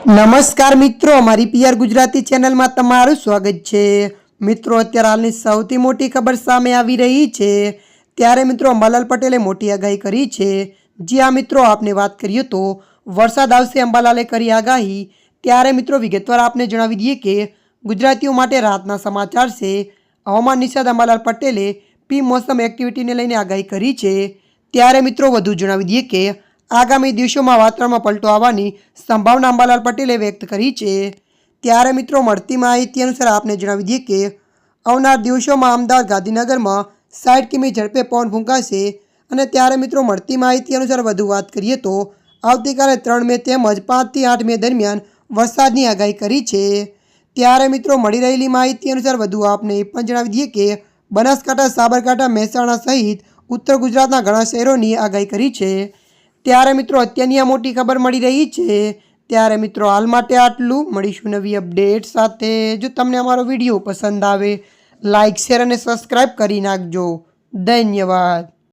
નમસ્કાર મિત્રો, અમારી પીઆર ગુજરાતી ચેનલમાં તમારું સ્વાગત છે। મિત્રો, અત્યારે હાલની સૌથી મોટી ખબર સામે આવી રહી છે। ત્યારે મિત્રો અંબાલાલ પટેલે મોટી આગાહી કરી છે। જી હા મિત્રો, આપને વાત કરીએ તો વરસાદ આવશે, અંબાલાલે કરી આગાહી। ત્યારે મિત્રો વિગતવાર આપને જણાવી દઈએ કે ગુજરાતીઓ માટે રાહતના સમાચાર છે। હવામાન નિષ્ણાત અંબાલાલ પટેલે પી મોસમ એક્ટિવિટીને લઈને આગાહી કરી છે। ત્યારે મિત્રો વધુ જણાવી દઈએ કે આગામી દિવસોમાં વાતાવરણમાં પલટો આવવાની સંભાવના અંબાલાલ પટેલે વ્યક્ત કરી છે। ત્યારે મિત્રો મળતી માહિતી અનુસાર આપને જણાવી દઈએ કે આવનાર દિવસોમાં અમદાવાદ ગાંધીનગરમાં 60 કિમી ઝડપે પવન ફૂંકાશે। અને ત્યારે મિત્રો મળતી માહિતી અનુસાર વધુ વાત કરીએ તો આવતીકાલે 3 મે તેમજ 5 થી 8 મે દરમિયાન વરસાદની આગાહી કરી છે। ત્યારે મિત્રો મળી રહેલી માહિતી અનુસાર વધુ આપને એ પણ જણાવી દઈએ કે બનાસકાંઠા, સાબરકાંઠા, મહેસાણા સહિત ઉત્તર ગુજરાતના ઘણા શહેરોની આગાહી કરી છે। ત્યારે મિત્રો અત્યારની આ મોટી ખબર મળી રહી છે। ત્યારે મિત્રો હાલ માટે આટલું, મળીશું નવી અપડેટ સાથે। જો તમને અમારો વિડીયો પસંદ આવે, લાઇક, શેર અને સબસ્ક્રાઈબ કરી નાખજો। ધન્યવાદ।